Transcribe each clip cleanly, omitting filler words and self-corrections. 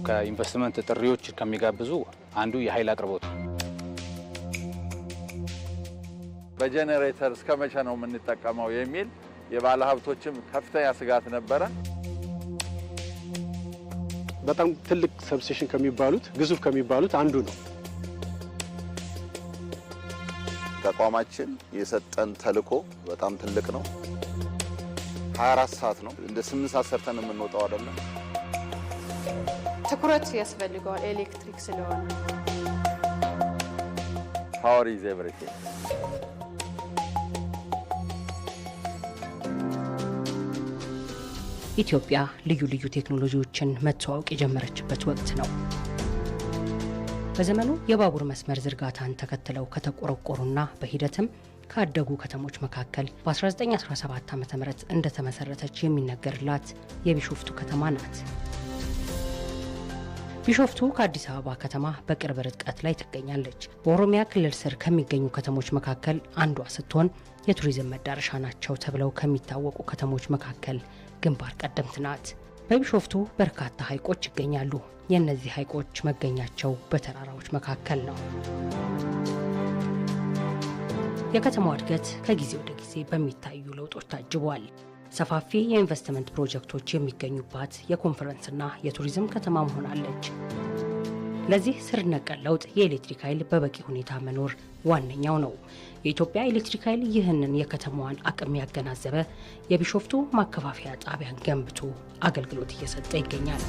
ከኢንቨስትመንት ጥሪዎች ከሚጋብዙ አንዱ የኃይል አቅርቦት በጄኔሬተር እስከመቼ ነው የምንጠቀመው የሚል የባለ ሀብቶችም ከፍተኛ ስጋት ነበረ። በጣም ትልቅ ሰብስቴሽን ከሚባሉት ግዙፍ ከሚባሉት አንዱ ነው። ተቋማችን የሰጠን ተልዕኮ በጣም ትልቅ ነው። 24 ሰዓት ነው፣ እንደ 8 ሰዓት ሰርተን የምንወጣው አይደለም። ትኩረት ያስፈልገዋል ኤሌክትሪክ ስለሆነ። ፓወር ኢዝ ኤቭሪቲንግ። ኢትዮጵያ ልዩ ልዩ ቴክኖሎጂዎችን መተዋወቅ የጀመረችበት ወቅት ነው። በዘመኑ የባቡር መስመር ዝርጋታን ተከትለው ከተቆረቆሩና በሂደትም ካደጉ ከተሞች መካከል በ1917 ዓ.ም እንደተመሰረተች የሚነገርላት የቢሾፍቱ ከተማ ናት። ቢሾፍቱ ከአዲስ አበባ ከተማ በቅርብ ርቀት ላይ ትገኛለች። በኦሮሚያ ክልል ስር ከሚገኙ ከተሞች መካከል አንዷ ስትሆን የቱሪዝም መዳረሻ ናቸው ተብለው ከሚታወቁ ከተሞች መካከል ግንባር ቀደምት ናት። በቢሾፍቱ በርካታ ሐይቆች ይገኛሉ። የእነዚህ ሐይቆች መገኛቸው በተራራዎች መካከል ነው። የከተማዋ እድገት ከጊዜ ወደ ጊዜ በሚታዩ ለውጦች ታጅቧል። ሰፋፊ የኢንቨስትመንት ፕሮጀክቶች የሚገኙባት የኮንፈረንስና የቱሪዝም ከተማ ሆናለች። ለዚህ ስር ነቀል ለውጥ የኤሌክትሪክ ኃይል በበቂ ሁኔታ መኖር ዋነኛው ነው። የኢትዮጵያ ኤሌክትሪክ ኃይል ይህንን የከተማዋን አቅም ያገናዘበ የቢሾፍቱ ማከፋፈያ ጣቢያን ገንብቶ አገልግሎት እየሰጠ ይገኛል።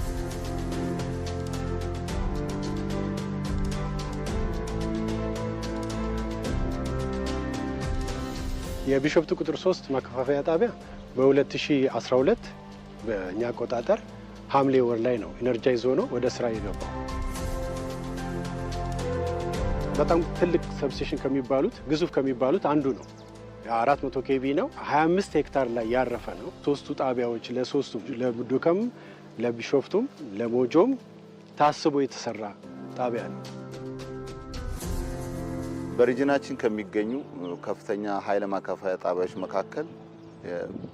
የቢሾፍቱ ቁጥር 3 ማከፋፈያ ጣቢያ በ2012 በእኛ አቆጣጠር ሐምሌ ወር ላይ ነው ኢነርጃይዝ ሆኖ ወደ ስራ የገባው። በጣም ትልቅ ሰብስቴሽን ከሚባሉት ግዙፍ ከሚባሉት አንዱ ነው። 400 ኬቪ ነው። 25 ሄክታር ላይ ያረፈ ነው። ሶስቱ ጣቢያዎች ለሶስቱ ለዱከም፣ ለቢሾፍቱም፣ ለሞጆም ታስቦ የተሰራ ጣቢያ ነው። በሪጅናችን ከሚገኙ ከፍተኛ ኃይል ማከፋፈያ ጣቢያዎች መካከል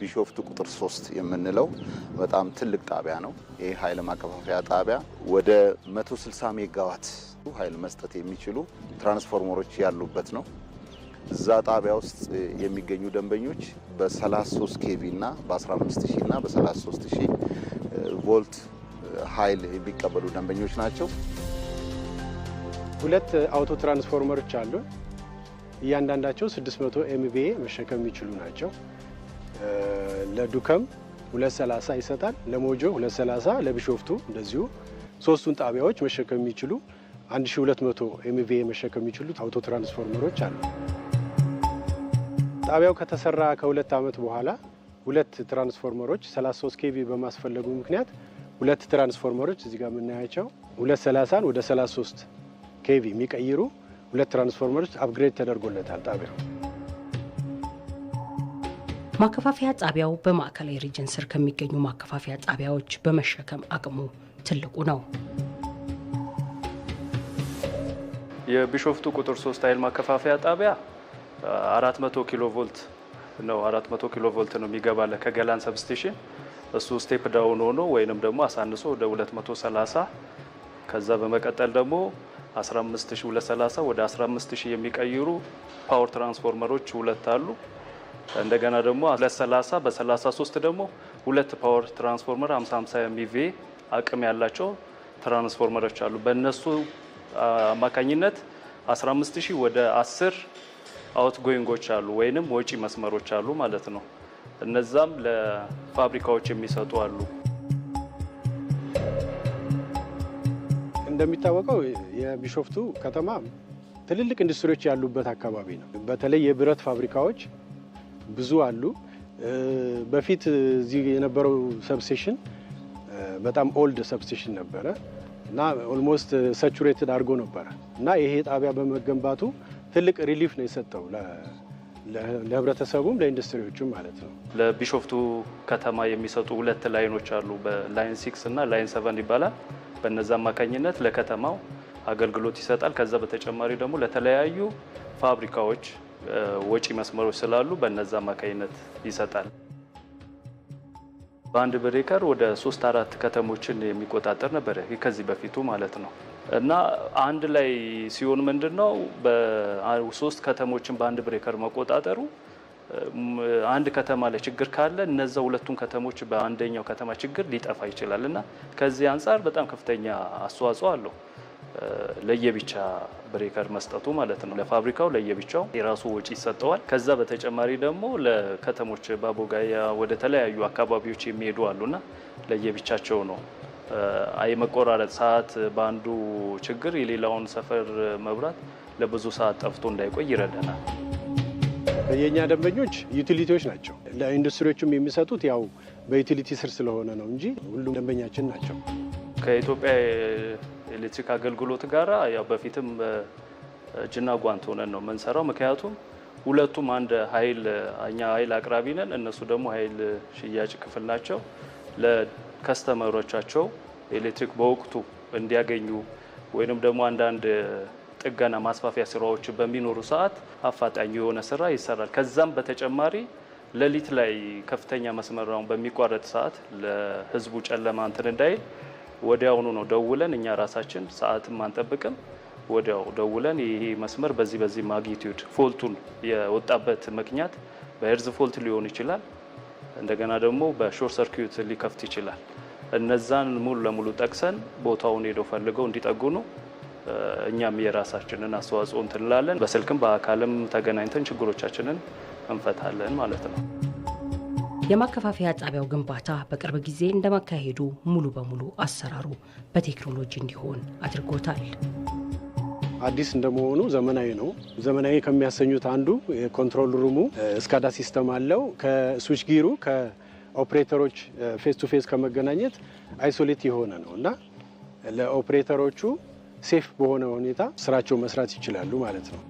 ቢሾፍቱ ቁጥር 3 የምንለው በጣም ትልቅ ጣቢያ ነው። ይህ ኃይል ማከፋፈያ ጣቢያ ወደ 160 ሜጋዋት ኃይል መስጠት የሚችሉ ትራንስፎርመሮች ያሉበት ነው። እዛ ጣቢያ ውስጥ የሚገኙ ደንበኞች በ33 ኬቪ እና በ15000 እና በ33000 ቮልት ኃይል የሚቀበሉ ደንበኞች ናቸው። ሁለት አውቶ ትራንስፎርመሮች አሉ። እያንዳንዳቸው 600 ኤምቪኤ መሸከም የሚችሉ ናቸው። ለዱከም 230 ይሰጣል፣ ለሞጆ 230፣ ለቢሾፍቱ እንደዚሁ ሶስቱን ጣቢያዎች መሸከም የሚችሉ 1200 ኤምቪኤ መሸከም የሚችሉ አውቶ ትራንስፎርመሮች አሉ። ጣቢያው ከተሰራ ከ2 ዓመት በኋላ ሁለት ትራንስፎርመሮች 33 ኬቪ በማስፈለጉ ምክንያት ሁለት ትራንስፎርመሮች እዚህ ጋር የምናያቸው 230ን ወደ 33 ኬቪ የሚቀይሩ ሁለት ትራንስፎርመሮች አፕግሬድ ተደርጎለታል ጣቢያው። ማከፋፈያ ጣቢያው በማዕከላዊ ሪጅን ስር ከሚገኙ ማከፋፈያ ጣቢያዎች በመሸከም አቅሙ ትልቁ ነው። የቢሾፍቱ ቁጥር 3 ኃይል ማከፋፈያ ጣቢያ 400 ኪሎ ቮልት ነው። 400 ኪሎ ቮልት ነው የሚገባለ ከገላን ሰብስቴሽን። እሱ ስቴፕ ዳውን ሆኖ ወይንም ደግሞ አሳንሶ ወደ 230 ከዛ በመቀጠል ደግሞ 15230 ወደ 15000 የሚቀይሩ ፓወር ትራንስፎርመሮች ሁለት አሉ። እንደገና ደግሞ 230 በ33 ደግሞ ሁለት ፓወር ትራንስፎርመር 50 ኤምቪኤ አቅም ያላቸው ትራንስፎርመሮች አሉ። በእነሱ አማካኝነት 15000 ወደ 10 አውት ጎይንጎች አሉ ወይንም ወጪ መስመሮች አሉ ማለት ነው። እነዛም ለፋብሪካዎች የሚሰጡ አሉ። እንደሚታወቀው የቢሾፍቱ ከተማ ትልልቅ ኢንዱስትሪዎች ያሉበት አካባቢ ነው። በተለይ የብረት ፋብሪካዎች ብዙ አሉ። በፊት እዚህ የነበረው ሰብስቴሽን በጣም ኦልድ ሰብስቴሽን ነበረ እና ኦልሞስት ሳቹሬትድ አድርጎ ነበረ እና ይሄ ጣቢያ በመገንባቱ ትልቅ ሪሊፍ ነው የሰጠው ለህብረተሰቡም ለኢንዱስትሪዎቹም ማለት ነው። ለቢሾፍቱ ከተማ የሚሰጡ ሁለት ላይኖች አሉ። በላይን 6 እና ላይን 7 ይባላል። በነዛ አማካኝነት ለከተማው አገልግሎት ይሰጣል። ከዛ በተጨማሪ ደግሞ ለተለያዩ ፋብሪካዎች ወጪ መስመሮች ስላሉ በነዛ አማካኝነት ይሰጣል። በአንድ ብሬከር ወደ 3-4 ከተሞችን የሚቆጣጠር ነበር ከዚህ በፊቱ ማለት ነው። እና አንድ ላይ ሲሆን ምንድነው በ3 ከተሞችን በአንድ ብሬከር መቆጣጠሩ አንድ ከተማ ላይ ችግር ካለ እነዛ ሁለቱን ከተሞች በአንደኛው ከተማ ችግር ሊጠፋ ይችላል እና ከዚህ አንፃር በጣም ከፍተኛ አስተዋጽኦ አለው ለየብቻ ብሬከር መስጠቱ ማለት ነው። ለፋብሪካው ለየብቻው የራሱ ወጪ ይሰጠዋል። ከዛ በተጨማሪ ደግሞ ለከተሞች ባቦጋያ ወደ ተለያዩ አካባቢዎች የሚሄዱ አሉና ለየብቻቸው ነው። አይ መቆራረጥ ሰዓት በአንዱ ችግር የሌላውን ሰፈር መብራት ለብዙ ሰዓት ጠፍቶ እንዳይቆይ ይረዳናል። የኛ ደንበኞች ዩቲሊቲዎች ናቸው። ለኢንዱስትሪዎችም የሚሰጡት ያው በዩቲሊቲ ስር ስለሆነ ነው እንጂ ሁሉም ደንበኛችን ናቸው። ከኢትዮጵያ ኤሌክትሪክ አገልግሎት ጋር ያው በፊትም እጅና ጓንት ሆነን ነው የምንሰራው። ምክንያቱም ሁለቱም አንድ ኃይል እኛ ኃይል አቅራቢ ነን፣ እነሱ ደግሞ ኃይል ሽያጭ ክፍል ናቸው። ለከስተመሮቻቸው ኤሌክትሪክ በወቅቱ እንዲያገኙ ወይንም ደግሞ አንዳንድ ጥገና ማስፋፊያ ስራዎች በሚኖሩ ሰዓት አፋጣኝ የሆነ ስራ ይሰራል። ከዛም በተጨማሪ ሌሊት ላይ ከፍተኛ መስመራውን በሚቋረጥ ሰዓት ለህዝቡ ጨለማ እንትን እንዳይል ወዲያውኑ ነው ደውለን እኛ ራሳችን ሰዓትም አንጠብቅም፣ ወዲያው ደውለን ይሄ መስመር በዚህ ማግኒቲዩድ ፎልቱን የወጣበት ምክንያት በሄርዝ ፎልት ሊሆን ይችላል፣ እንደገና ደግሞ በሾርት ሰርኪዩት ሊከፍት ይችላል። እነዛን ሙሉ ለሙሉ ጠቅሰን ቦታውን ሄደው ፈልገው እንዲጠጉኑ እኛም የራሳችንን አስተዋጽኦ እንትላለን። በስልክም በአካልም ተገናኝተን ችግሮቻችንን እንፈታለን ማለት ነው። የማከፋፈያ ጣቢያው ግንባታ በቅርብ ጊዜ እንደመካሄዱ ሙሉ በሙሉ አሰራሩ በቴክኖሎጂ እንዲሆን አድርጎታል። አዲስ እንደመሆኑ ዘመናዊ ነው። ዘመናዊ ከሚያሰኙት አንዱ የኮንትሮል ሩሙ ስካዳ ሲስተም አለው። ከስዊች ጊሩ ከኦፕሬተሮች ፌስ ቱ ፌስ ከመገናኘት አይሶሌት የሆነ ነው እና ለኦፕሬተሮቹ ሴፍ በሆነ ሁኔታ ስራቸው መስራት ይችላሉ ማለት ነው።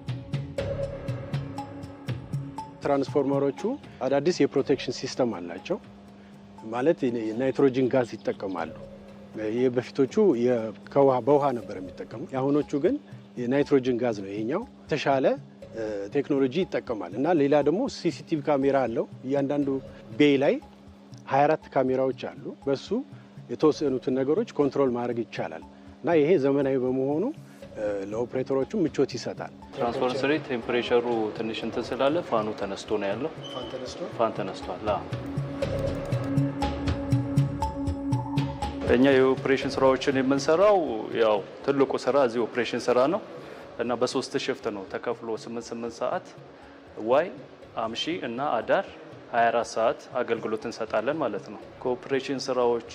ትራንስፎርመሮቹ አዳዲስ የፕሮቴክሽን ሲስተም አላቸው። ማለት ናይትሮጂን ጋዝ ይጠቀማሉ። የበፊቶቹ በውሃ ነበር የሚጠቀሙ። የአሁኖቹ ግን የናይትሮጂን ጋዝ ነው። ይሄኛው የተሻለ ቴክኖሎጂ ይጠቀማል እና ሌላ ደግሞ ሲሲቲቪ ካሜራ አለው። እያንዳንዱ ቤይ ላይ 24 ካሜራዎች አሉ። በሱ የተወሰኑትን ነገሮች ኮንትሮል ማድረግ ይቻላል እና ይሄ ዘመናዊ በመሆኑ ለኦፕሬተሮቹ ምቾት ይሰጣል። ትራንስፈር ስሪ ቴምፕሬቸሩ ትንሽ እንትን ስላለ ፋኑ ተነስቶ ነው ያለው። ፋን ተነስቷል። እኛ የኦፕሬሽን ስራዎችን የምንሰራው ያው ትልቁ ስራ እዚህ ኦፕሬሽን ስራ ነው እና በ3 ሽፍት ነው ተከፍሎ 8 ሰዓት ዋይ አምሺ እና አዳር 24 ሰዓት አገልግሎት እንሰጣለን ማለት ነው። ከኦፕሬሽን ስራዎች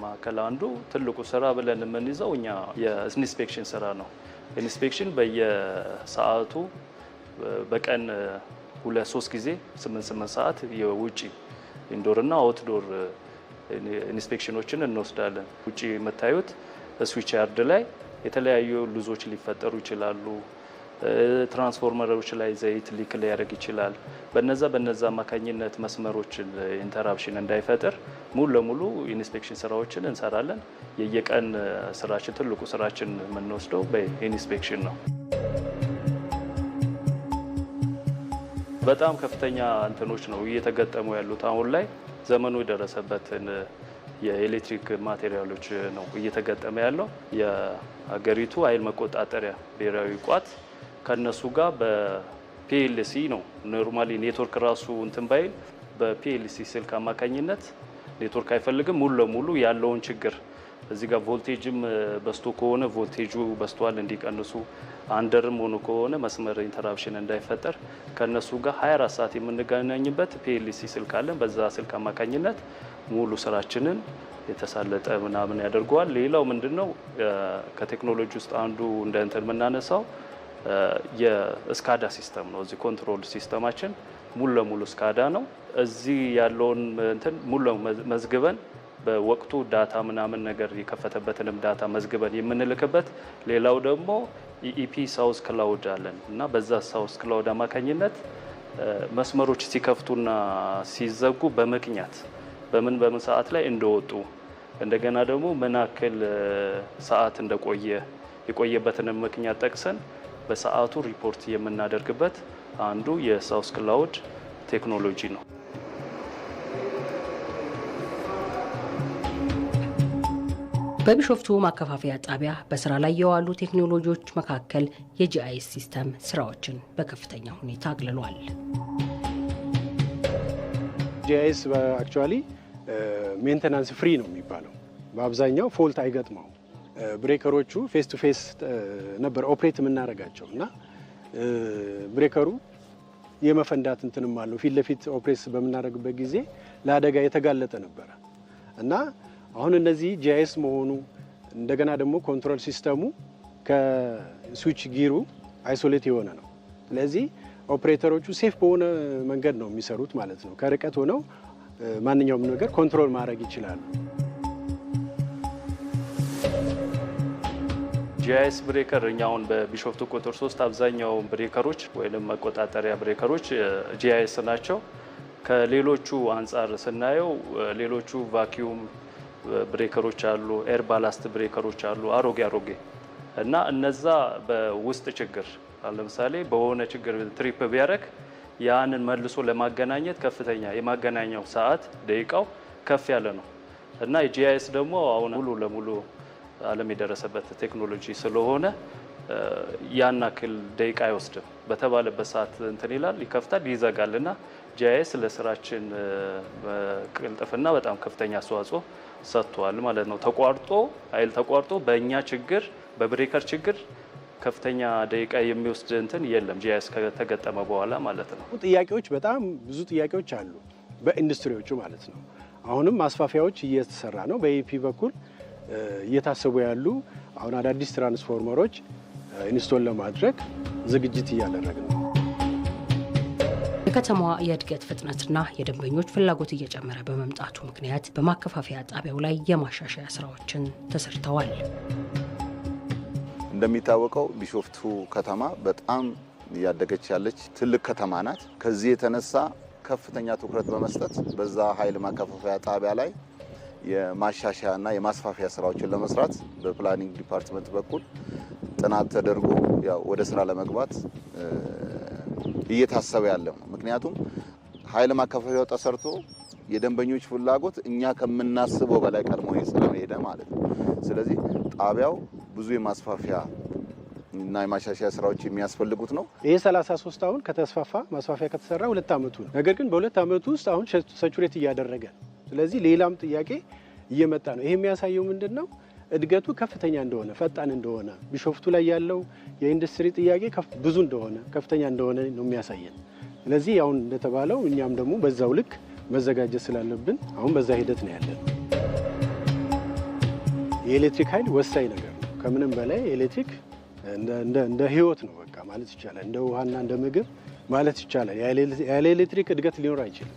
ማከለ አንዱ ትልቁ ስራ ብለን የምንይዘው እኛ የኢንስፔክሽን ስራ ነው። ኢንስፔክሽን በየሰዓቱ በቀን 2-3 ጊዜ 8 ሰዓት የውጪ ኢንዶርና አውትዶር ኢንስፔክሽኖችን እንወስዳለን። ውጪ የምታዩት ስዊች ያርድ ላይ የተለያዩ ሉዞች ሊፈጠሩ ይችላሉ። ትራንስፎርመሮች ላይ ዘይት ሊክ ሊያደርግ ይችላል። በነዛ አማካኝነት መስመሮችን ኢንተራፕሽን እንዳይፈጥር ሙሉ ለሙሉ ኢንስፔክሽን ስራዎችን እንሰራለን። የየቀን ስራችን ትልቁ ስራችን የምንወስደው በኢንስፔክሽን ነው። በጣም ከፍተኛ እንትኖች ነው እየተገጠሙ ያሉት። አሁን ላይ ዘመኑ የደረሰበትን የኤሌክትሪክ ማቴሪያሎች ነው እየተገጠመ ያለው። የሀገሪቱ ኃይል መቆጣጠሪያ ብሔራዊ ቋት ከነሱ ጋር በፒኤልሲ ነው ኖርማሊ ኔትወርክ ራሱ እንትን ባይል በፒኤልሲ ስልክ አማካኝነት ኔትወርክ አይፈልግም። ሙሉ ለሙሉ ያለውን ችግር እዚህ ጋር ቮልቴጅም በስቶ ከሆነ ቮልቴጁ በስቷል እንዲቀንሱ፣ አንደርም ሆኖ ከሆነ መስመር ኢንተራፕሽን እንዳይፈጠር ከነሱ ጋር 24 ሰዓት የምንገናኝበት ፒኤልሲ ስልክ አለን። በዛ ስልክ አማካኝነት ሙሉ ስራችንን የተሳለጠ ምናምን ያደርገዋል። ሌላው ምንድነው ከቴክኖሎጂ ውስጥ አንዱ እንደ እንትን የምናነሳው የስካዳ ሲስተም ነው። እዚህ ኮንትሮል ሲስተማችን ሙሉ ለሙሉ ስካዳ ነው። እዚህ ያለውን እንትን ሙሉ መዝግበን በወቅቱ ዳታ ምናምን ነገር የከፈተበትንም ዳታ መዝግበን የምንልክበት። ሌላው ደግሞ ኢኢፒ ሳውዝ ክላውድ አለን እና በዛ ሳውዝ ክላውድ አማካኝነት መስመሮች ሲከፍቱና ሲዘጉ በምክንያት በምን ሰዓት ላይ እንደወጡ እንደገና ደግሞ ምን ያክል ሰዓት እንደቆየ የቆየበትን ምክንያት ጠቅሰን በሰዓቱ ሪፖርት የምናደርግበት አንዱ የሳውዝ ክላውድ ቴክኖሎጂ ነው። በቢሾፍቱ ማከፋፈያ ጣቢያ በስራ ላይ የዋሉ ቴክኖሎጂዎች መካከል የጂአይኤስ ሲስተም ስራዎችን በከፍተኛ ሁኔታ አቅልሏል። ጂአይኤስ አክቹአሊ ሜንቴናንስ ፍሪ ነው የሚባለው። በአብዛኛው ፎልት አይገጥመው። ብሬከሮቹ ፌስ ቱ ፌስ ነበር ኦፕሬት የምናደርጋቸው እና ብሬከሩ የመፈንዳት እንትንም አለው። ፊት ለፊት ኦፕሬት በምናደርግበት ጊዜ ለአደጋ የተጋለጠ ነበረ እና አሁን እነዚህ ጂአይኤስ መሆኑ እንደገና ደግሞ ኮንትሮል ሲስተሙ ከስዊች ጊሩ አይሶሌት የሆነ ነው። ስለዚህ ኦፕሬተሮቹ ሴፍ በሆነ መንገድ ነው የሚሰሩት ማለት ነው። ከርቀት ሆነው ማንኛውም ነገር ኮንትሮል ማድረግ ይችላሉ። ጂአይኤስ ብሬከር እኛውን በቢሾፍቱ ቁጥር 3 አብዛኛው ብሬከሮች ወይም መቆጣጠሪያ ብሬከሮች ጂአይኤስ ናቸው። ከሌሎቹ አንጻር ስናየው ሌሎቹ ቫኪዩም ብሬከሮች አሉ፣ ኤር ባላስት ብሬከሮች አሉ፣ አሮጌ እና እነዛ በውስጥ ችግር ለምሳሌ በሆነ ችግር ትሪፕ ቢያደርግ ያንን መልሶ ለማገናኘት ከፍተኛ የማገናኛው ሰዓት ደቂቃው ከፍ ያለ ነው እና የጂአይኤስ ደግሞ አሁን ሙሉ ለሙሉ ዓለም የደረሰበት ቴክኖሎጂ ስለሆነ ያን ያክል ደቂቃ አይወስድም። በተባለበት ሰዓት እንትን ይላል፣ ይከፍታል፣ ይዘጋልና ጂአይኤስ ለስራችን ቅልጥፍና በጣም ከፍተኛ አስተዋጽኦ ሰጥቷል ማለት ነው። ኃይል ተቋርጦ በእኛ ችግር በብሬከር ችግር ከፍተኛ ደቂቃ የሚወስድ እንትን የለም ጂአይኤስ ከተገጠመ በኋላ ማለት ነው። ጥያቄዎች በጣም ብዙ ጥያቄዎች አሉ በኢንዱስትሪዎቹ ማለት ነው። አሁንም ማስፋፊያዎች እየተሰራ ነው። በኢፒ በኩል እየታሰቡ ያሉ አሁን አዳዲስ ትራንስፎርመሮች ኢንስቶል ለማድረግ ዝግጅት እያደረግን ነው። የከተማዋ የእድገት ፍጥነትና የደንበኞች ፍላጎት እየጨመረ በመምጣቱ ምክንያት በማከፋፈያ ጣቢያው ላይ የማሻሻያ ስራዎችን ተሰርተዋል። እንደሚታወቀው ቢሾፍቱ ከተማ በጣም እያደገች ያለች ትልቅ ከተማ ናት። ከዚህ የተነሳ ከፍተኛ ትኩረት በመስጠት በዛ ኃይል ማከፋፈያ ጣቢያ ላይ የማሻሻያና የማስፋፊያ ስራዎችን ለመስራት በፕላኒንግ ዲፓርትመንት በኩል ጥናት ተደርጎ ያው ወደ ስራ ለመግባት እየታሰበ ያለው ነው። ምክንያቱም ኃይል ማከፋፈያው ተሰርቶ የደንበኞች ፍላጎት እኛ ከምናስበው በላይ ቀድሞ ስለሄደ ማለት ነው። ስለዚህ ጣቢያው ብዙ የማስፋፊያ እና የማሻሻያ ስራዎች የሚያስፈልጉት ነው። ይሄ 33 አሁን ከተስፋፋ ማስፋፊያ ከተሰራ 2 አመቱ ነው። ነገር ግን በ2 አመቱ ውስጥ አሁን ሰቹሬት እያደረገ፣ ስለዚህ ሌላም ጥያቄ እየመጣ ነው። ይሄ የሚያሳየው ምንድነው? እድገቱ ከፍተኛ እንደሆነ፣ ፈጣን እንደሆነ፣ ቢሾፍቱ ላይ ያለው የኢንዱስትሪ ጥያቄ ብዙ እንደሆነ፣ ከፍተኛ እንደሆነ ነው የሚያሳየን። ስለዚህ አሁን እንደተባለው እኛም ደግሞ በዛው ልክ መዘጋጀት ስላለብን አሁን በዛ ሂደት ነው ያለን። የኤሌክትሪክ ኃይል ወሳኝ ነገር ነው። ከምንም በላይ ኤሌክትሪክ እንደ ህይወት ነው በቃ ማለት ይቻላል። እንደ ውሃና እንደ ምግብ ማለት ይቻላል። ያለ ኤሌክትሪክ እድገት ሊኖር አይችልም።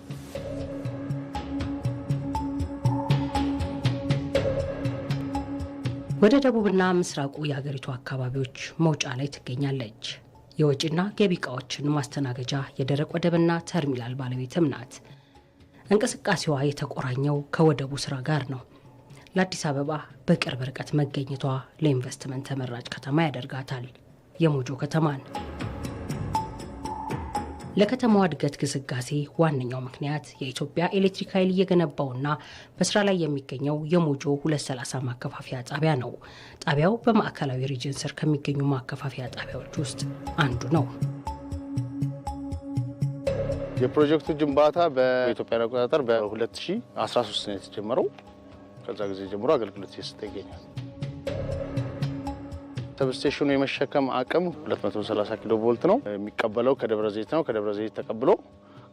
ወደ ደቡብና ምስራቁ የሀገሪቱ አካባቢዎች መውጫ ላይ ትገኛለች። የወጪና ገቢ ዕቃዎችን ማስተናገጃ የደረቅ ወደብና ተርሚናል ባለቤትም ናት። እንቅስቃሴዋ የተቆራኘው ከወደቡ ስራ ጋር ነው። ለአዲስ አበባ በቅርብ ርቀት መገኘቷ ለኢንቨስትመንት ተመራጭ ከተማ ያደርጋታል። የሞጆ ከተማን ለከተማዋ እድገት ግስጋሴ ዋነኛው ምክንያት የኢትዮጵያ ኤሌክትሪክ ኃይል እየገነባውና በስራ ላይ የሚገኘው የሞጆ 230 ማከፋፈያ ጣቢያ ነው። ጣቢያው በማዕከላዊ ሪጅን ስር ከሚገኙ ማከፋፈያ ጣቢያዎች ውስጥ አንዱ ነው። የፕሮጀክቱ ግንባታ በኢትዮጵያ አቆጣጠር በ2013 ነው የተጀመረው። ከዛ ጊዜ ጀምሮ አገልግሎት እየሰጠ ይገኛል። ሰብስቴሽኑ የመሸከም አቅም 230 ኪሎ ቮልት ነው። የሚቀበለው ከደብረ ዘይት ነው። ከደብረ ዘይት ተቀብሎ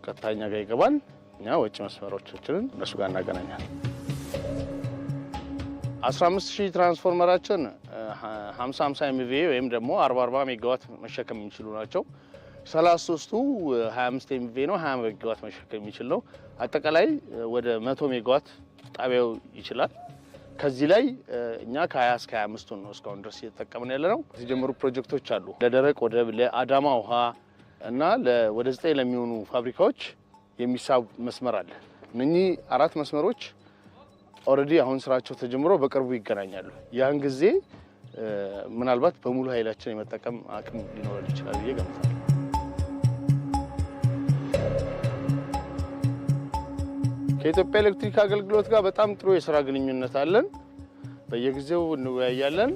ቀጥታኛ ጋር ይገባል። እኛ ወጪ መስመሮቻችንን እነሱ ጋር እናገናኛለን። 15000 ትራንስፎርመራችን 50 ኤምቪኤ ወይም ደግሞ 40 ሜጋዋት መሸከም የሚችሉ ናቸው። 33ቱ 25 ኤምቪኤ ነው። 20 ሜጋዋት መሸከም የሚችል ነው። አጠቃላይ ወደ 100 ሜጋዋት ጣቢያው ይችላል። ከዚህ ላይ እኛ ከ20 እስከ 25 ነው እስካሁን ድረስ እየተጠቀምን ያለ ነው። የተጀመሩ ፕሮጀክቶች አሉ። ለደረቅ ወደብ፣ ለአዳማ ውሃ እና ወደ 9 ለሚሆኑ ፋብሪካዎች የሚሳብ መስመር አለ። እነኚህ 4 መስመሮች ኦልሬዲ አሁን ስራቸው ተጀምሮ በቅርቡ ይገናኛሉ። ያን ጊዜ ምናልባት በሙሉ ኃይላችን የመጠቀም አቅም ሊኖረን ይችላል ብዬ ገምታለሁ። ከኢትዮጵያ ኤሌክትሪክ አገልግሎት ጋር በጣም ጥሩ የስራ ግንኙነት አለን። በየጊዜው እንወያያለን።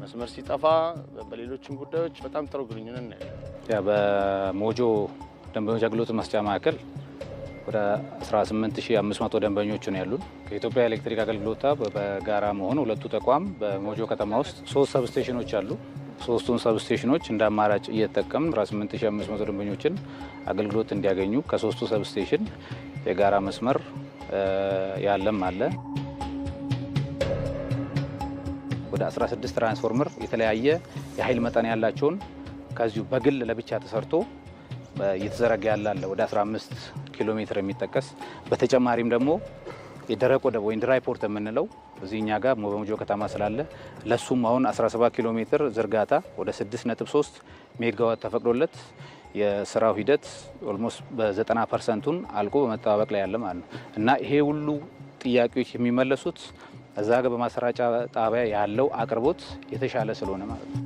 መስመር ሲጠፋ በሌሎችም ጉዳዮች በጣም ጥሩ ግንኙነት ነው። ያ በሞጆ ደንበኞች አገልግሎት መስጫ ማዕከል ወደ 18500 ደንበኞች ነው ያሉን። ከኢትዮጵያ ኤሌክትሪክ አገልግሎት በጋራ መሆኑ ሁለቱ ተቋም በሞጆ ከተማ ውስጥ 3 ሰብስቴሽኖች አሉ። ሶስቱን ሰብስቴሽኖች እንደ አማራጭ እየተጠቀምን 18500 ደንበኞችን አገልግሎት እንዲያገኙ ከሶስቱ ሰብስቴሽን የጋራ መስመር ያለም አለ። ወደ 16 ትራንስፎርመር የተለያየ የኃይል መጠን ያላቸውን ከዚሁ በግል ለብቻ ተሰርቶ እየተዘረጋ ያለ ወደ 15 ኪሎ ሜትር የሚጠቀስ በተጨማሪም ደግሞ የደረቅ ወደብ ወይም ድራይ ፖርት የምንለው እዚህኛ ጋር በሞጆ ከተማ ስላለ ለሱም አሁን 17 ኪሎ ሜትር ዝርጋታ ወደ 6.3 ሜጋዋት ተፈቅዶለት የስራው ሂደት ኦልሞስት በ90%ን አልቆ በመጠባበቅ ላይ ያለ ማለት ነው እና ይሄ ሁሉ ጥያቄዎች የሚመለሱት እዛ ጋር በማሰራጫ ጣቢያ ያለው አቅርቦት የተሻለ ስለሆነ ማለት ነው።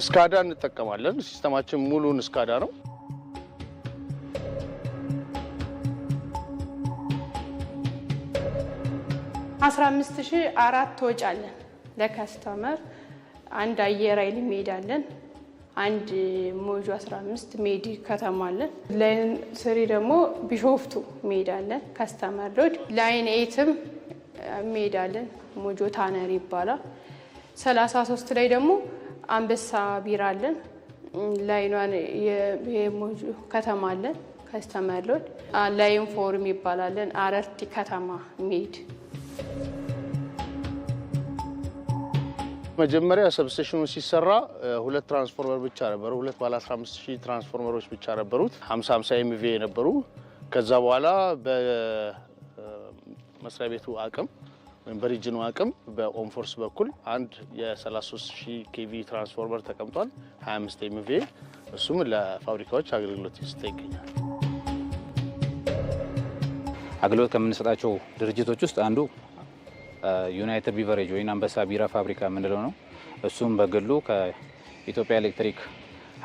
ስካዳ እንጠቀማለን። ሲስተማችን ሙሉን ስካዳ ነው። 15004 ወጪ አለን ለካስተመር። አንድ አየር ኃይል እንሄዳለን። አንድ ሞጆ 15 ሜዲ ከተማ አለን። ላይን 3 ደግሞ ቢሾፍቱ እንሄዳለን። ካስተመር ሎድ ላይን 8ም እንሄዳለን። ሞጆ ታነር ይባላል። 33 ላይ ደግሞ አንበሳ ቢራ አለን። ላይኗን የሞጆ ከተማ አለን። ካስተመር ሎድ ላይን 4 ይባላለን። አረርቲ ከተማ ሜድ መጀመሪያ ሰብስቴሽኑ ሲሰራ 2 ትራንስፎርመር ብቻ ነበሩ። 2 ባለ 15000 ትራንስፎርመሮች ብቻ ነበሩት 50 ኤምቪኤ ነበሩ። ከዛ በኋላ በመስሪያ ቤቱ አቅም ወይም በሪጅኑ አቅም በኦንፎርስ በኩል አንድ የ33000 ኬቪ ትራንስፎርመር ተቀምጧል 25 ኤምቪኤ። እሱም ለፋብሪካዎች አገልግሎት ይሰጥ ይገኛል። አገልግሎት ከምንሰጣቸው ድርጅቶች ውስጥ አንዱ ዩናይትድ ቢቨሬጅ ወይም አንበሳ ቢራ ፋብሪካ የምንለው ነው። እሱም በግሉ ከኢትዮጵያ ኤሌክትሪክ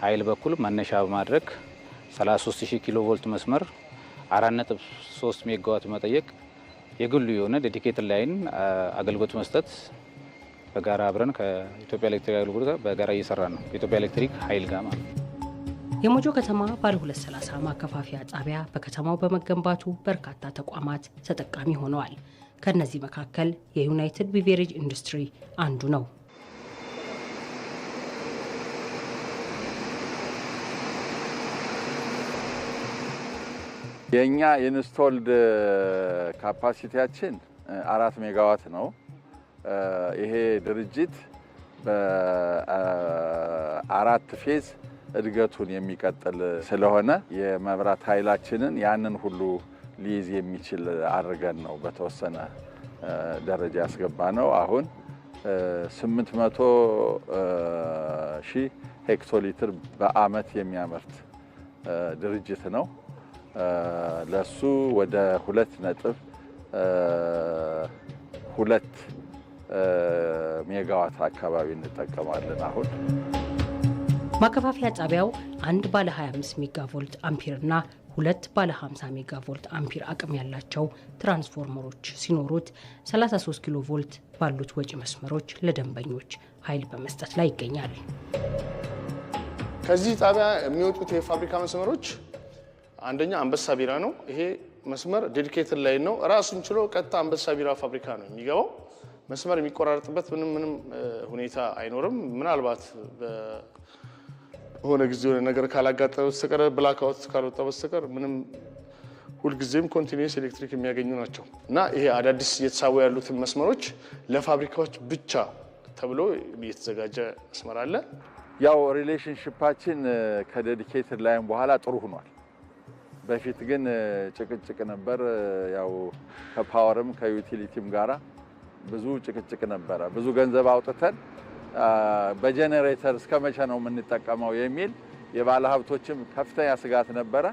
ኃይል በኩል መነሻ በማድረግ 33000 ኪሎ ቮልት መስመር 4.3 ሜጋዋት መጠየቅ የግሉ የሆነ ዴዲኬትድ ላይን አገልግሎት መስጠት በጋራ አብረን ከኢትዮጵያ ኤሌክትሪክ አገልግሎት በጋራ እየሰራ ነው። ኢትዮጵያ ኤሌክትሪክ ኃይል ጋር ማለት ነው። የሞጆ ከተማ ባለ 230 ማከፋፈያ ጣቢያ በከተማው በመገንባቱ በርካታ ተቋማት ተጠቃሚ ሆነዋል። ከነዚህ መካከል የዩናይትድ ቢቨሬጅ ኢንዱስትሪ አንዱ ነው። የኛ ኢንስቶልድ ካፓሲቲያችን 4 ሜጋዋት ነው። ይሄ ድርጅት በ4 ፌዝ እድገቱን የሚቀጥል ስለሆነ የመብራት ኃይላችንን ያንን ሁሉ ሊይዝ የሚችል አድርገን ነው በተወሰነ ደረጃ ያስገባ ነው። አሁን 800,000 ሄክቶሊትር በአመት የሚያመርት ድርጅት ነው። ለሱ ወደ 2.2 ሜጋዋት አካባቢ እንጠቀማለን። አሁን ማከፋፈያ ጣቢያው አንድ ባለ 25 ሜጋ ቮልት አምፒር እና 2 ባለ 50 ሜጋ ቮልት አምፒር አቅም ያላቸው ትራንስፎርመሮች ሲኖሩት 33 ኪሎ ቮልት ባሉት ወጪ መስመሮች ለደንበኞች ኃይል በመስጠት ላይ ይገኛል። ከዚህ ጣቢያ የሚወጡት የፋብሪካ መስመሮች አንደኛ አንበሳ ቢራ ነው። ይሄ መስመር ዴዲኬትድ ላይ ነው። ራሱን ችሎ ቀጥታ አንበሳ ቢራ ፋብሪካ ነው የሚገባው። መስመር የሚቆራረጥበት ምንም ሁኔታ አይኖርም። ምናልባት በሆነ ጊዜ የሆነ ነገር ካላጋጠመ በስተቀር ብላክአውት ካልወጣ በስተቀር ምንም ሁልጊዜም ኮንቲኒየስ ኤሌክትሪክ የሚያገኙ ናቸው እና ይሄ አዳዲስ እየተሳቡ ያሉትን መስመሮች ለፋብሪካዎች ብቻ ተብሎ እየተዘጋጀ መስመር አለ። ያው ሪሌሽንሺፓችን ከዴዲኬትድ ላይም በኋላ ጥሩ ሆኗል። በፊት ግን ጭቅጭቅ ነበር። ያው ከፓወርም ከዩቲሊቲም ጋራ ብዙ ጭቅጭቅ ነበረ። ብዙ ገንዘብ አውጥተን በጄኔሬተር እስከመቼ ነው የምንጠቀመው የሚል የባለ ሀብቶችም ከፍተኛ ስጋት ነበረ።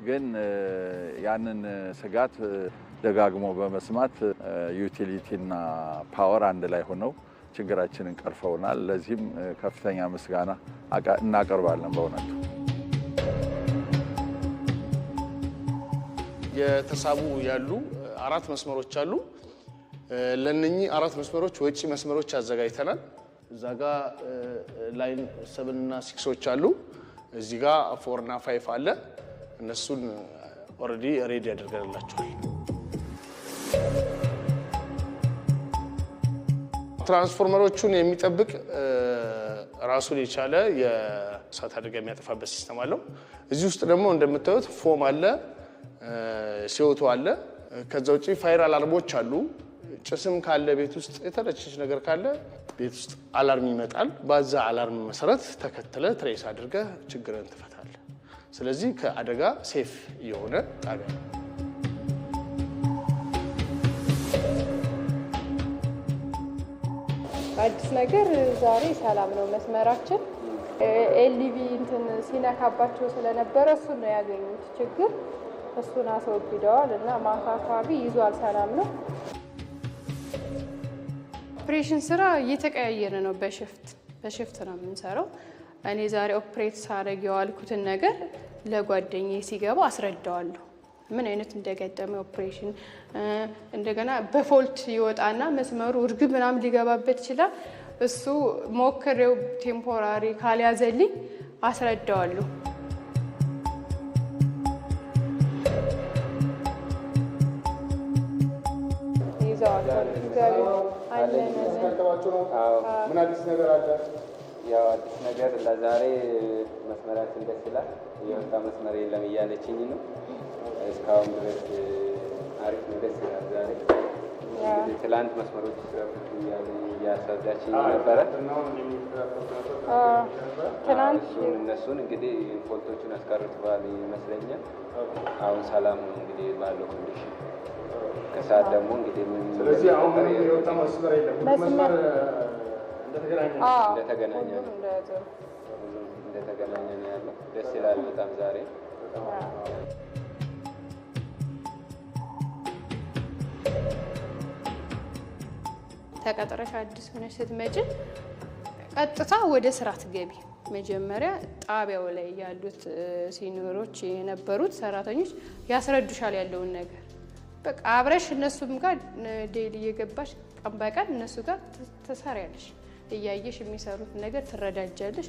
ግን ያንን ስጋት ደጋግሞ በመስማት ዩቲሊቲና ፓወር አንድ ላይ ሆነው ችግራችንን ቀርፈውናል። ለዚህም ከፍተኛ ምስጋና እናቀርባለን። በእውነቱ የተሳቡ ያሉ 4 መስመሮች አሉ። ለነኚህ 4 መስመሮች ወጪ መስመሮች አዘጋጅተናል። እዛ ጋር ላይን 7 እና 6ዎች አሉ። እዚህ ጋር 4 እና 5 አለ። እነሱን ኦልሬዲ ሬዲ ያደርገንላቸዋል። ትራንስፎርመሮቹን የሚጠብቅ ራሱን የቻለ የእሳት አደጋ የሚያጠፋበት ሲስተም አለው። እዚህ ውስጥ ደግሞ እንደምታዩት ፎም አለ፣ ሲኦቱ አለ። ከዛ ውጪ ፋይር አላርሞች አሉ። ጭስም ካለ ቤት ውስጥ የተረጨች ነገር ካለ ቤት ውስጥ አላርም ይመጣል። በዛ አላርም መሰረት ተከትለ ትሬስ አድርገ ችግርን ትፈታለህ። ስለዚህ ከአደጋ ሴፍ የሆነ ጣቢያ ነው። አዲስ ነገር ዛሬ ሰላም ነው። መስመራችን ኤልቪ እንትን ሲነካባቸው ስለነበረ እሱን ነው ያገኙት ችግር። እሱን አስወግደዋል እና ማታ አካባቢ ይዟል። ሰላም ነው። ኦፕሬሽን ስራ እየተቀያየረ ነው። በሽፍት ነው የምንሰራው። እኔ ዛሬ ኦፕሬት ሳደርግ የዋልኩትን ነገር ለጓደኛዬ ሲገባ አስረዳዋለሁ፣ ምን አይነት እንደገጠመ ኦፕሬሽን። እንደገና በፎልት ይወጣና መስመሩ እርግብ ምናምን ሊገባበት ይችላል። እሱ ሞክሬው ቴምፖራሪ ካልያዘልኝ አስረዳዋለሁ። ምን አዲስ ነገር አለ? ያው አዲስ ነገር ለዛሬ መስመራችን ደስ ይላል። የወጣ መስመር የለም እያለችኝ ነው። እስካሁን ድረስ አሪፍ ነው፣ ደስ ይላል። ዛሬ ትላንት መስመሮች እያስረዳችኝ ነበረ። እነሱን እንግዲህ ፎልቶቹን አስቀርተዋል ይመስለኛል። አሁን ሰላም ነው እንግዲህ ባለው ኮንዲሽን። ከሰዓት ደግሞ እንግዲህ ስለዚህ አሁን የወጣ መስመር የለም። መስመር እንደተገናኘ ነው ያለው። ደስ ይላል በጣም ዛሬ። ተቀጥረሽ አዲስ ሆነሽ ስትመጪ ቀጥታ ወደ ስራ ትገቢ። መጀመሪያ ጣቢያው ላይ ያሉት ሲኒየሮች የነበሩት ሰራተኞች ያስረዱሻል ያለውን ነገር። በቃ አብረሽ እነሱም ጋር ዴይሊ እየገባሽ ቀን በቀን እነሱ ጋር ትሰሪያለሽ። እያየሽ የሚሰሩት ነገር ትረዳጃለሽ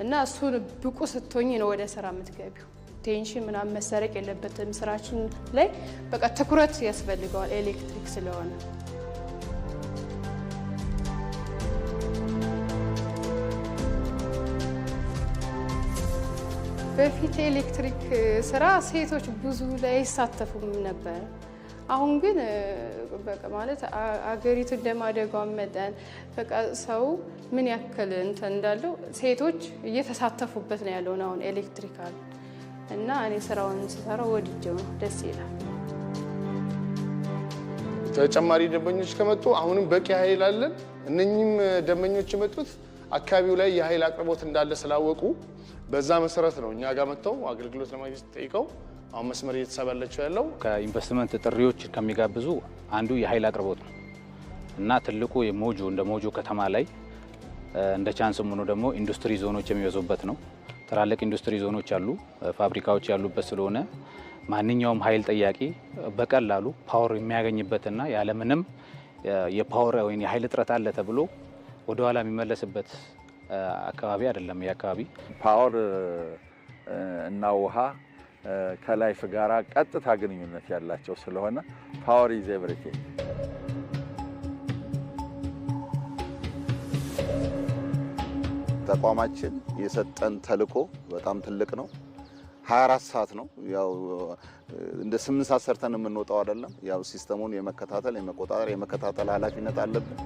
እና እሱን ብቁ ስትሆኚ ነው ወደ ስራ የምትገቢው። ቴንሽን ምናምን መሰረቅ የለበትም ስራችን ላይ። በቃ ትኩረት ያስፈልገዋል ኤሌክትሪክ ስለሆነ። በፊት ኤሌክትሪክ ስራ ሴቶች ብዙ ላይ አይሳተፉም ነበር። አሁን ግን በቃ ማለት አገሪቱ እንደማደጓን መጠን በቃ ሰው ምን ያክል እንትን እንዳለው ሴቶች እየተሳተፉበት ነው ያለው አሁን ኤሌክትሪካል እና እኔ ስራውን ስሰራው ወድጄው ነው፣ ደስ ይላል። ተጨማሪ ደንበኞች ከመጡ አሁንም በቂ ኃይል አለን። እነኚህም ደንበኞች የመጡት አካባቢው ላይ የኃይል አቅርቦት እንዳለ ስላወቁ በዛ መሰረት ነው እኛ ጋር መጥተው አገልግሎት ለማግኘት ጠይቀው አሁን መስመር እየተሰባለቸው ያለው። ከኢንቨስትመንት ጥሪዎች ከሚጋብዙ አንዱ የኃይል አቅርቦት ነው እና ትልቁ የሞጆ እንደ ሞጆ ከተማ ላይ እንደ ቻንስም ሆኖ ደግሞ ኢንዱስትሪ ዞኖች የሚበዙበት ነው። ትላልቅ ኢንዱስትሪ ዞኖች አሉ፣ ፋብሪካዎች ያሉበት ስለሆነ ማንኛውም ኃይል ጠያቂ በቀላሉ ፓወር የሚያገኝበትና ያለምንም የፓወር ወይም የኃይል እጥረት አለ ተብሎ ወደ ኋላ የሚመለስበት አካባቢ አይደለም። የአካባቢ ፓወር እና ውሃ ከላይፍ ጋራ ቀጥታ ግንኙነት ያላቸው ስለሆነ ፓወር ኢዝ ኤቭሪቲንግ። ተቋማችን የሰጠን ተልዕኮ በጣም ትልቅ ነው። 24 ሰዓት ነው። ያው እንደ 8 ሰዓት ሰርተን የምንወጣው አይደለም። ያው ሲስተሙን የመከታተል የመቆጣጠር የመከታተል ኃላፊነት አለብን።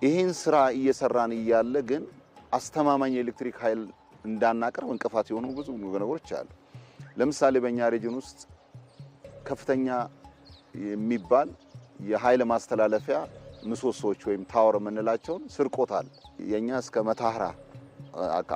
ይህን ስራ እየሰራን እያለ ግን አስተማማኝ የኤሌክትሪክ ኃይል እንዳናቀርብ እንቅፋት የሆኑ ብዙ ነገሮች አሉ። ለምሳሌ በእኛ ሬጅን ውስጥ ከፍተኛ የሚባል የኃይል ማስተላለፊያ ምሰሶዎች ወይም ታወር የምንላቸውን ስርቆት አለ። የኛ እስከ መታህራ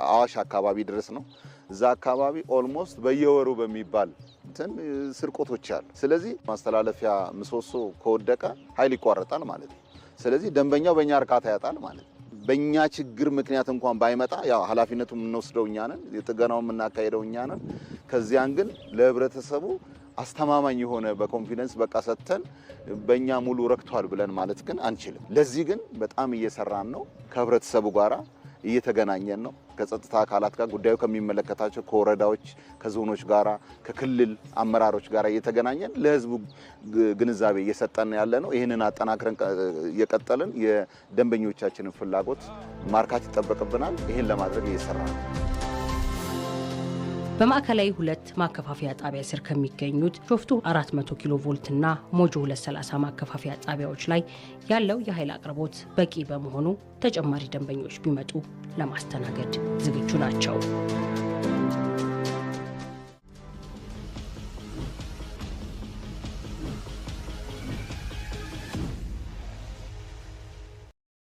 አዋሽ አካባቢ ድረስ ነው። እዛ አካባቢ ኦልሞስት በየወሩ በሚባል እንትን ስርቆቶች አሉ። ስለዚህ ማስተላለፊያ ምሰሶ ከወደቀ ኃይል ይቋረጣል ማለት ነው። ስለዚህ ደንበኛው በእኛ እርካታ ያጣል ማለት ነው። በእኛ ችግር ምክንያት እንኳን ባይመጣ ያው ኃላፊነቱን የምንወስደው እኛ ነን፣ የጥገናውን የምናካሄደው እኛ ነን። ከዚያን ግን ለህብረተሰቡ አስተማማኝ የሆነ በኮንፊደንስ በቃ ሰጥተን በእኛ ሙሉ ረክቷል ብለን ማለት ግን አንችልም። ለዚህ ግን በጣም እየሰራን ነው። ከህብረተሰቡ ጋራ እየተገናኘን ነው። ከጸጥታ አካላት ጋር ጉዳዩ ከሚመለከታቸው ከወረዳዎች፣ ከዞኖች ጋራ፣ ከክልል አመራሮች ጋራ እየተገናኘን ለህዝቡ ግንዛቤ እየሰጠን ያለ ነው። ይህንን አጠናክረን እየቀጠልን የደንበኞቻችንን ፍላጎት ማርካት ይጠበቅብናል። ይህን ለማድረግ እየሰራን ነው። በማዕከላዊ 2 ማከፋፈያ ጣቢያ ስር ከሚገኙት ቢሾፍቱ 400 ኪሎ ቮልት እና ሞጆ 230 ማከፋፈያ ጣቢያዎች ላይ ያለው የኃይል አቅርቦት በቂ በመሆኑ ተጨማሪ ደንበኞች ቢመጡ ለማስተናገድ ዝግጁ ናቸው።